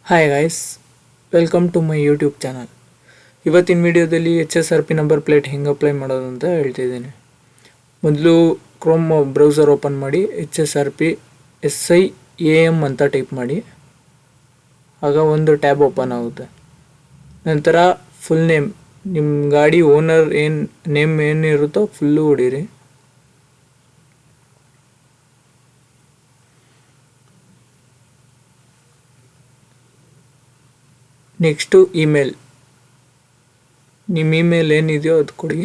Hi guys, welcome to my YouTube channel. ಇವತ್ತಿನ ವಿಡಿಯೋದಲ್ಲಿ HSRP number plate ಹೆಂಗೆ apply ಮಾಡೋದು ಅಂತ ಹೇಳ್ತಿದ್ದೀನಿ. ಮೊದಲು ಕ್ರೋಮ್ ಬ್ರೌಸರ್ ಓಪನ್ ಮಾಡಿ HSRP SIAM ಅಂತ ಟೈಪ್ ಮಾಡಿ. ಆಗ ಒಂದು ಟ್ಯಾಬ್ ಓಪನ್ ಆಗುತ್ತೆ. ನಂತರ ಫುಲ್ ನೇಮ್, ನಿಮ್ಮ ಗಾಡಿ ಓನರ್ ನೇಮ್ ಏನಿರುತ್ತೋ ಫುಲ್ಲು ಹೊಡೀರಿ. ನೆಕ್ಸ್ಟು ಇಮೇಲ್, ನಿಮ್ಮ ಇಮೇಲ್ ಏನಿದೆಯೋ ಅದು ಕೊಡಿ.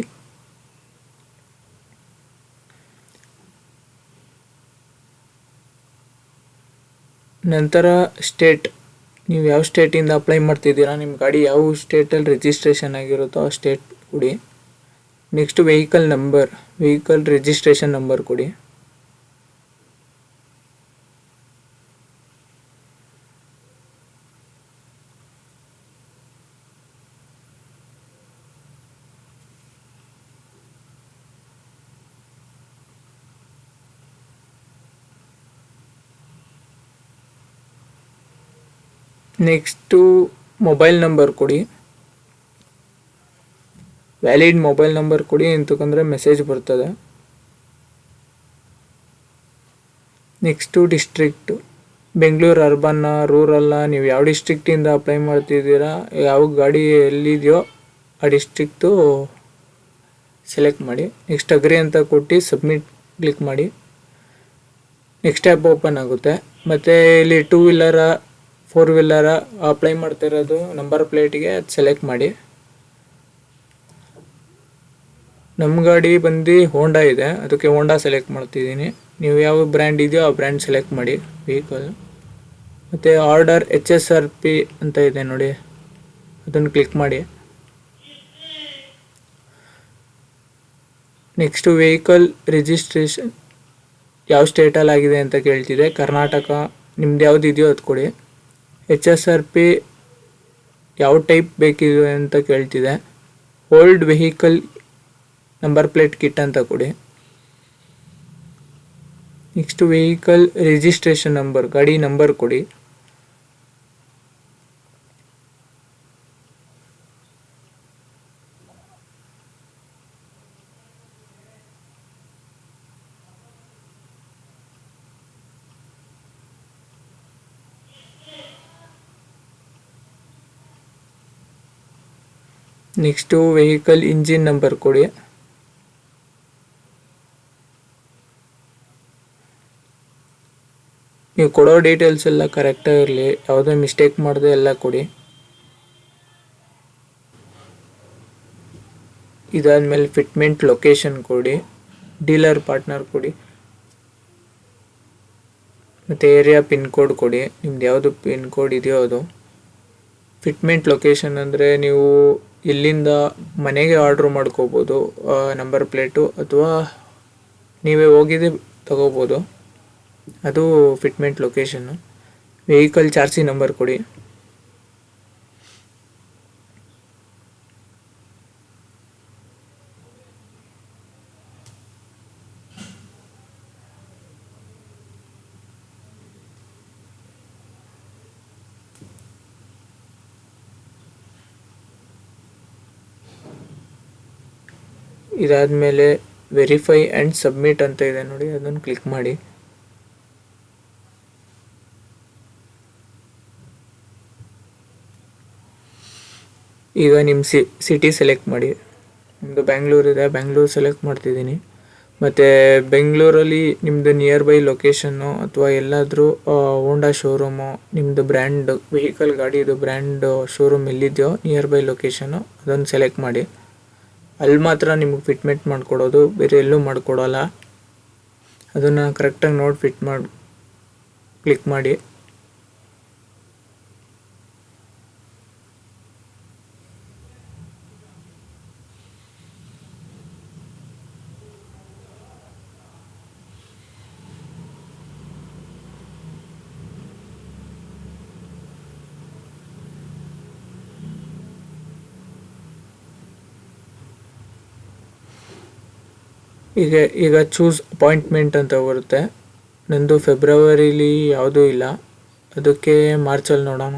ನಂತರ ಸ್ಟೇಟ್, ನೀವು ಯಾವ ಸ್ಟೇಟಿಂದ ಅಪ್ಲೈ ಮಾಡ್ತಿದ್ದೀರಾ, ನಿಮ್ಮ ಗಾಡಿ ಯಾವ ಸ್ಟೇಟಲ್ಲಿ ರಿಜಿಸ್ಟ್ರೇಷನ್ ಆಗಿರುತ್ತೋ ಆ ಸ್ಟೇಟ್ ಕೊಡಿ. ನೆಕ್ಸ್ಟ್ ವೆಹಿಕಲ್ ರಿಜಿಸ್ಟ್ರೇಷನ್ ನಂಬರ್ ಕೊಡಿ. ನೆಕ್ಸ್ಟು ಮೊಬೈಲ್ ನಂಬರ್ ಕೊಡಿ. ವ್ಯಾಲಿಡ್ ಮೊಬೈಲ್ ನಂಬರ್ ಕೊಡಿ ಅಂತಂದರೆ ಮೆಸೇಜ್ ಬರ್ತದೆ. ನೆಕ್ಸ್ಟು ಡಿಸ್ಟ್ರಿಕ್ಟು, ಬೆಂಗಳೂರು ಅರ್ಬನ್ನ ರೂರಲ್ಲ, ನೀವು ಯಾವ ಡಿಸ್ಟ್ರಿಕ್ಟಿಂದ ಅಪ್ಲೈ ಮಾಡ್ತಿದ್ದೀರಾ, ಯಾವ ಗಾಡಿ ಎಲ್ಲಿದೆಯೋ ಆ ಡಿಸ್ಟ್ರಿಕ್ಟು ಸೆಲೆಕ್ಟ್ ಮಾಡಿ. ನೆಕ್ಸ್ಟ್ ಅಗ್ರಿ ಅಂತ ಕೊಟ್ಟು ಸಬ್ಮಿಟ್ ಕ್ಲಿಕ್ ಮಾಡಿ. ನೆಕ್ಸ್ಟ್ ಆ್ಯಪ್ ಓಪನ್ ಆಗುತ್ತೆ. ಮತ್ತು ಇಲ್ಲಿ 2 ವೀಲರ 4 ವೀಲರ ಅಪ್ಲೈ ಮಾಡ್ತಿರೋದು ನಂಬರ್ ಪ್ಲೇಟಿಗೆ ಅದು ಸೆಲೆಕ್ಟ್ ಮಾಡಿ. ನಮ್ಮ ಗಾಡಿ ಬಂದು ಹೋಂಡಾ ಇದೆ, ಅದಕ್ಕೆ ಹೋಂಡಾ ಸೆಲೆಕ್ಟ್ ಮಾಡ್ತಿದ್ದೀನಿ. ನೀವು ಯಾವ ಬ್ರ್ಯಾಂಡ್ ಇದೆಯೋ ಆ ಬ್ರ್ಯಾಂಡ್ ಸೆಲೆಕ್ಟ್ ಮಾಡಿ ವೆಹಿಕಲ್. ಮತ್ತು ಆರ್ಡರ್ HSRP ಅಂತ ಇದೆ ನೋಡಿ, ಅದನ್ನು ಕ್ಲಿಕ್ ಮಾಡಿ. ನೆಕ್ಸ್ಟು ವೆಹಿಕಲ್ ರಿಜಿಸ್ಟ್ರೇಷನ್ ಯಾವ ಸ್ಟೇಟಲ್ಲಿ ಆಗಿದೆ ಅಂತ ಕೇಳ್ತಿದೆ. ಕರ್ನಾಟಕ, ನಿಮ್ದು ಯಾವ್ದು ಇದೆಯೋ ಅದು ಕೊಡಿ. HSRP ಯಾವ ಟೈಪ್ ಬೇಕಿದೆ ಅಂತ ಕೇಳ್ತಿದೆ. Old vehicle number plate kit ಅಂತ ಕೊಡಿ. ನೆಕ್ಸ್ಟ್ ವೆಹಿಕಲ್ ರಿಜಿಸ್ಟ್ರೇಷನ್ ನಂಬರ್, ಗಾಡಿ ನಂಬರ್ ಕೊಡಿ. ನೆಕ್ಸ್ಟು ವೆಹಿಕಲ್ ಇಂಜಿನ್ ನಂಬರ್ ಕೊಡಿ. ನೀವು ಕೊಡೋ ಡೀಟೇಲ್ಸ್ ಎಲ್ಲ ಕರೆಕ್ಟಾಗಿರಲಿ, ಯಾವುದೇ ಮಿಸ್ಟೇಕ್ ಮಾಡದೆ ಎಲ್ಲ ಕೊಡಿ. ಇದಾದಮೇಲೆ ಫಿಟ್ಮೆಂಟ್ ಲೊಕೇಶನ್ ಕೊಡಿ, ಡೀಲರ್ ಪಾರ್ಟ್ನರ್ ಕೊಡಿ, ಮತ್ತು ಏರಿಯಾ ಪಿನ್ ಕೋಡ್ ಕೊಡಿ. ನಿಮ್ದು ಯಾವುದು ಪಿನ್ ಕೋಡ್ ಇದೆಯೋ ಅದು. ಫಿಟ್ಮೆಂಟ್ ಲೊಕೇಶನ್ ಅಂದರೆ ನೀವು ಇಲ್ಲಿಂದ ಮನೆಗೆ ಆರ್ಡ್ರ್ ಮಾಡ್ಕೋಬೋದು ನಂಬರ್ ಪ್ಲೇಟು, ಅಥವಾ ನೀವೇ ಹೋಗಿದ್ದು ತಗೋಬೋದು. ಅದು ಫಿಟ್ಮೆಂಟ್ ಲೊಕೇಶನ್ನು. ವೆಹಿಕಲ್ ಚಾರ್ಸಿ ನಂಬರ್ ಕೊಡಿ. ಇದಾದಮೇಲೆ ವೆರಿಫೈ ಆ್ಯಂಡ್ ಸಬ್ಮಿಟ್ ಅಂತ ಇದೆ ನೋಡಿ, ಅದನ್ನು ಕ್ಲಿಕ್ ಮಾಡಿ. ಈಗ ನಿಮ್ಮ ಸಿಟಿ ಸೆಲೆಕ್ಟ್ ಮಾಡಿ. ನಿಮ್ಮದು ಬ್ಯಾಂಗ್ಳೂರು ಇದೆ, ಬ್ಯಾಂಗ್ಳೂರು ಸೆಲೆಕ್ಟ್ ಮಾಡ್ತಿದ್ದೀನಿ. ಮತ್ತು ಬೆಂಗಳೂರಲ್ಲಿ ನಿಮ್ಮದು ನಿಯರ್ ಬೈ ಲೊಕೇಶನ್ನು ಅಥವಾ ಎಲ್ಲಾದರೂ ಹೋಂಡಾ ಶೋರೂಮು, ನಿಮ್ಮದು ಬ್ರ್ಯಾಂಡ್ ವೆಹಿಕಲ್ ಗಾಡಿದು ಬ್ರ್ಯಾಂಡ್ ಶೋರೂಮ್ ಎಲ್ಲಿದೆಯೋ ನಿಯರ್ ಬೈ ಲೊಕೇಶನ್ನು ಅದನ್ನು ಸೆಲೆಕ್ಟ್ ಮಾಡಿ. ಅಲ್ಲಿ ಮಾತ್ರ ನಿಮಗೆ ಫಿಟ್ಮೆಂಟ್ ಮಾಡಿಕೊಡೋದು, ಬೇರೆ ಎಲ್ಲೂ ಮಾಡಿಕೊಡೋಲ್ಲ. ಅದನ್ನು ಕರೆಕ್ಟಾಗಿ ನೋಡಿ ಫಿಟ್ ಮಾಡಿ ಕ್ಲಿಕ್ ಮಾಡಿ. ಈಗ ಚೂಸ್ ಅಪಾಯಿಂಟ್ಮೆಂಟ್ ಅಂತ ಬರುತ್ತೆ. ನಂದು ಫೆಬ್ರವರಿಲಿ ಯಾವುದೂ ಇಲ್ಲ, ಅದಕ್ಕೆ ಮಾರ್ಚಲ್ಲಿ ನೋಡೋಣ.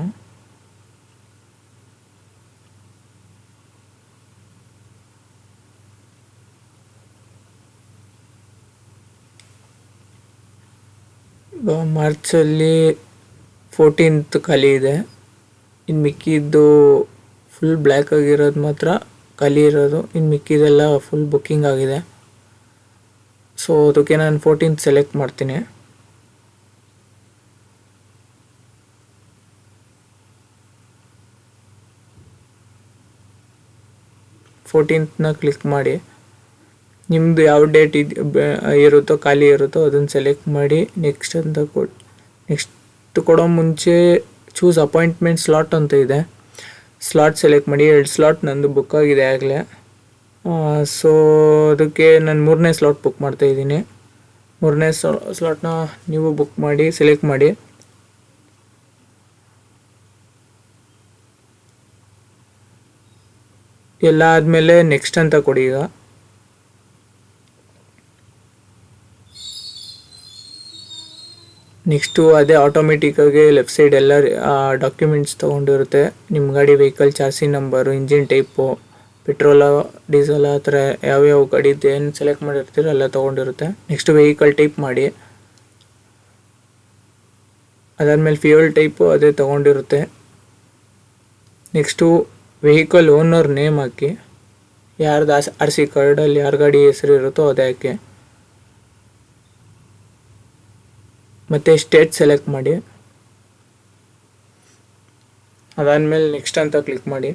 ಮಾರ್ಚಲ್ಲಿ 14th ಖಾಲಿ ಇದೆ. ಇನ್ನು ಮಿಕ್ಕಿದ್ದು ಫುಲ್ ಬ್ಲ್ಯಾಕ್ ಆಗಿರೋದು ಮಾತ್ರ ಖಾಲಿ ಇರೋದು. ಇನ್ನು ಮಿಕ್ಕಿದೆಲ್ಲ ಫುಲ್ ಬುಕ್ಕಿಂಗ್ ಆಗಿದೆ. ಸೊ ಅದಕ್ಕೆ ನಾನು 14th ಸೆಲೆಕ್ಟ್ ಮಾಡ್ತೀನಿ. ಫೋರ್ಟೀನ್ತ್ನ ಕ್ಲಿಕ್ ಮಾಡಿ ನಿಮ್ಮದು ಯಾವ ಡೇಟ್ ಇರುತ್ತೋ ಖಾಲಿ ಇರುತ್ತೋ ಅದನ್ನು ಸೆಲೆಕ್ಟ್ ಮಾಡಿ ನೆಕ್ಸ್ಟ್ ಅಂತ ನೆಕ್ಸ್ಟ್ ಕೊಡೋ ಮುಂಚೆ ಚೂಸ್ ಅಪಾಯಿಂಟ್ಮೆಂಟ್ ಸ್ಲಾಟ್ ಅಂತ ಇದೆ. ಸ್ಲಾಟ್ ಸೆಲೆಕ್ಟ್ ಮಾಡಿ. 2 ಸ್ಲಾಟ್ ನಂದು ಬುಕ್ ಆಗಿದೆ ಆಗಲೇ. ಸೊ ಅದಕ್ಕೆ ನಾನು 3ನೇ ಸ್ಲಾಟ್ ಬುಕ್ ಮಾಡ್ತಾಯಿದ್ದೀನಿ. 3ನೇ ಸ್ಲಾಟ್ನ ನೀವು ಬುಕ್ ಮಾಡಿ ಸೆಲೆಕ್ಟ್ ಮಾಡಿ. ಎಲ್ಲ ಆದಮೇಲೆ ನೆಕ್ಸ್ಟ್ ಅಂತ ಕೊಡಿ. ಈಗ ನೆಕ್ಸ್ಟು ಅದೇ ಆಟೋಮೆಟಿಕ್ಕಾಗಿ ಲೆಫ್ಟ್ ಸೈಡ್ ಎಲ್ಲ ಡಾಕ್ಯುಮೆಂಟ್ಸ್ ತೊಗೊಂಡಿರುತ್ತೆ. ನಿಮ್ಮ ಗಾಡಿ ವೆಹಿಕಲ್ ಚಾರ್ಸಿ number, engine type, petrol, diesel, ಆ ಥರ ಯಾವ್ಯಾವ ಗಾಡಿದು ಏನು ಸೆಲೆಕ್ಟ್ ಮಾಡಿರ್ತೀರೋ ಎಲ್ಲ ತೊಗೊಂಡಿರುತ್ತೆ. ನೆಕ್ಸ್ಟ್ ವೆಹಿಕಲ್ ಟೈಪ್ ಮಾಡಿ. ಅದಾದಮೇಲೆ ಫ್ಯೂಯಲ್ ಟೈಪು ಅದೇ ತೊಗೊಂಡಿರುತ್ತೆ. ನೆಕ್ಸ್ಟು ವೆಹಿಕಲ್ ಓನರ್ ನೇಮ್ ಹಾಕಿ. ಯಾರ್ದು RC ಕಾರ್ಡಲ್ಲಿ ಯಾರ ಗಾಡಿ ಹೆಸರು ಇರುತ್ತೋ ಅದೇ ಹಾಕಿ. ಮತ್ತು ಸ್ಟೇಟ್ ಸೆಲೆಕ್ಟ್ ಮಾಡಿ. ಅದಾದಮೇಲೆ ನೆಕ್ಸ್ಟ್ ಅಂತ ಕ್ಲಿಕ್ ಮಾಡಿ.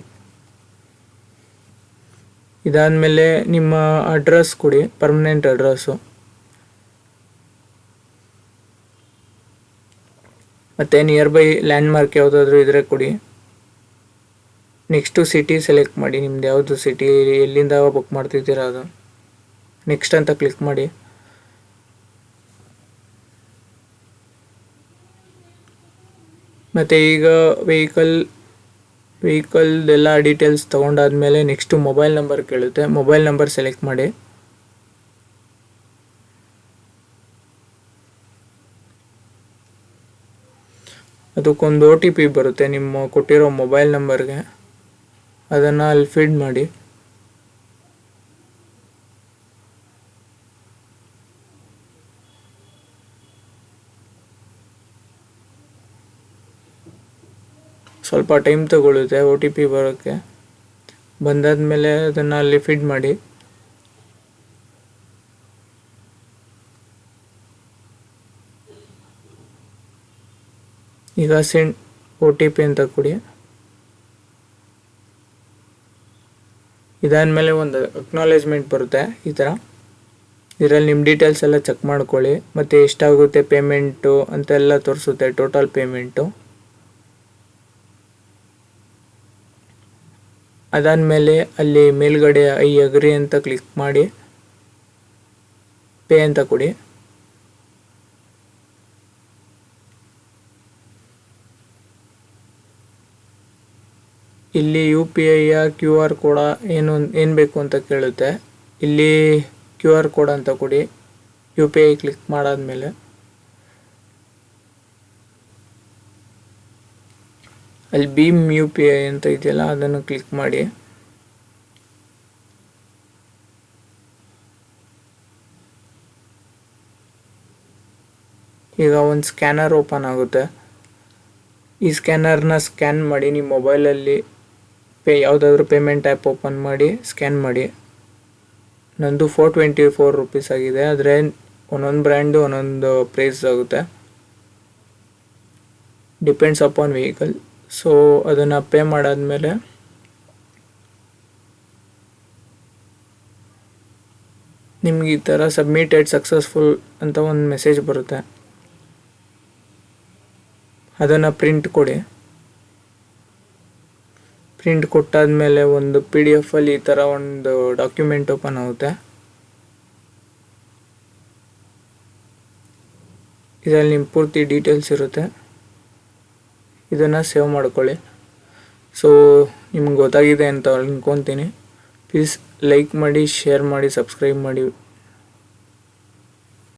ಇದಾದಮೇಲೆ ನಿಮ್ಮ ಅಡ್ರೆಸ್ ಕೊಡಿ, ಪರ್ಮನೆಂಟ್ ಅಡ್ರೆಸ್ಸು. ಮತ್ತು ನಿಯರ್ ಬೈ ಲ್ಯಾಂಡ್ಮಾರ್ಕ್ ಯಾವುದಾದ್ರೂ ಇದ್ರೆ ಕೊಡಿ. ನೆಕ್ಸ್ಟು ಸಿಟಿ ಸೆಲೆಕ್ಟ್ ಮಾಡಿ. ನಿಮ್ದು ಯಾವುದು ಸಿಟಿ, ಎಲ್ಲಿಂದ ಬುಕ್ ಮಾಡ್ತಿದ್ದೀರಾ ಅದು. ನೆಕ್ಸ್ಟ್ ಅಂತ ಕ್ಲಿಕ್ ಮಾಡಿ. ಮತ್ತು ಈಗ ವೆಹಿಕಲ್ದೆಲ್ಲ ಡೀಟೇಲ್ಸ್ ತೊಗೊಂಡಾದ್ಮೇಲೆ ನೆಕ್ಸ್ಟು ಮೊಬೈಲ್ ನಂಬರ್ ಕೇಳುತ್ತೆ. ಮೊಬೈಲ್ ನಂಬರ್ ಸೆಲೆಕ್ಟ್ ಮಾಡಿ. ಅದಕ್ಕೊಂದು OTP ಬರುತ್ತೆ ನಿಮ್ಮ ಕೊಟ್ಟಿರೋ ಮೊಬೈಲ್ ನಂಬರ್ಗೆ. ಅದನ್ನು ಅಲ್ಲಿ ಫೀಡ್ ಮಾಡಿ. ಸ್ವಲ್ಪ ಟೈಮ್ ತಗೊಳ್ಳುತ್ತೆ OTP ಬರೋಕ್ಕೆ. ಬಂದಾದ್ಮೇಲೆ ಅದನ್ನು ಅಲ್ಲಿ ಫೀಡ್ ಮಾಡಿ. ಈಗ ಸೆಂಡ್ OTP ಅಂತ ಕೊಡಿ. ಇದಾದಮೇಲೆ ಒಂದು ಅಕ್ನಾಲೇಜ್ಮೆಂಟ್ ಬರುತ್ತೆ ಈ ಥರ. ಇದರಲ್ಲಿ ನಿಮ್ಮ ಡೀಟೇಲ್ಸ್ ಎಲ್ಲ ಚೆಕ್ ಮಾಡ್ಕೊಳ್ಳಿ. ಮತ್ತು ಎಷ್ಟಾಗುತ್ತೆ ಪೇಮೆಂಟು ಅಂತೆಲ್ಲ ತೋರಿಸುತ್ತೆ, ಟೋಟಲ್ ಪೇಮೆಂಟು. ಅದಾದಮೇಲೆ ಅಲ್ಲಿ ಮೇಲ್ಗಡೆ ಐ ಅಗ್ರಿ ಅಂತ ಕ್ಲಿಕ್ ಮಾಡಿ ಪೇ ಅಂತ ಕೊಡಿ. ಇಲ್ಲಿ UPI QR ಕೋಡ ಏನು ಬೇಕು ಅಂತ ಕೇಳುತ್ತೆ. ಇಲ್ಲಿ QR ಕೋಡ್ ಅಂತ ಕೊಡಿ. UPI ಕ್ಲಿಕ್ ಮಾಡಾದ್ಮೇಲೆ ಅಲ್ಲಿ ಭೀಮ್ UPI ಅಂತ ಇದೆಯಲ್ಲ ಅದನ್ನು ಕ್ಲಿಕ್ ಮಾಡಿ. ಈಗ ಒಂದು ಸ್ಕ್ಯಾನರ್ ಓಪನ್ ಆಗುತ್ತೆ. ಈ ಸ್ಕ್ಯಾನರ್ನ ಸ್ಕ್ಯಾನ್ ಮಾಡಿ. ನಿಮ್ಮ ಮೊಬೈಲಲ್ಲಿ ಯಾವುದಾದ್ರೂ ಪೇಮೆಂಟ್ ಆ್ಯಪ್ ಓಪನ್ ಮಾಡಿ ಸ್ಕ್ಯಾನ್ ಮಾಡಿ. ನಂದು 424 ರೂಪೀಸ್ ಆಗಿದೆ. ಆದರೆ ಒಂದೊಂದು ಬ್ರ್ಯಾಂಡು ಒಂದೊಂದು ಪ್ರೈಸ್ ಆಗುತ್ತೆ, ಡಿಪೆಂಡ್ಸ್ ಅಪಾನ್ ವೆಹಿಕಲ್. ಸೊ ಅದನ್ನು ಪೇ ಮಾಡಾದ್ಮೇಲೆ ನಿಮ್ಗೆ ಈ ಥರ ಸಬ್ಮಿಟೆಡ್ ಸಕ್ಸಸ್ಫುಲ್ ಅಂತ ಒಂದು ಮೆಸೇಜ್ ಬರುತ್ತೆ. ಅದನ್ನು ಪ್ರಿಂಟ್ ಕೊಡಿ. ಪ್ರಿಂಟ್ ಕೊಟ್ಟಾದ್ಮೇಲೆ ಒಂದು PDF ಅಲ್ಲಿ ಈ ಥರ ಒಂದು ಡಾಕ್ಯುಮೆಂಟ್ ಓಪನ್ ಆಗುತ್ತೆ. ಇದರಲ್ಲಿ ನಿಮ್ಮ ಪೂರ್ತಿ ಡೀಟೇಲ್ಸ್ ಇರುತ್ತೆ. ಇದನ್ನು ಸೇವ್ ಮಾಡ್ಕೊಳ್ಳಿ. ಸೊ ನಿಮ್ಗೆ ಗೊತ್ತಾಗಿದೆ ಅಂತ ಅನ್ಕೊತೀನಿ. ಪ್ಲೀಸ್ ಲೈಕ್ ಮಾಡಿ, ಶೇರ್ ಮಾಡಿ, ಸಬ್ಸ್ಕ್ರೈಬ್ ಮಾಡಿ.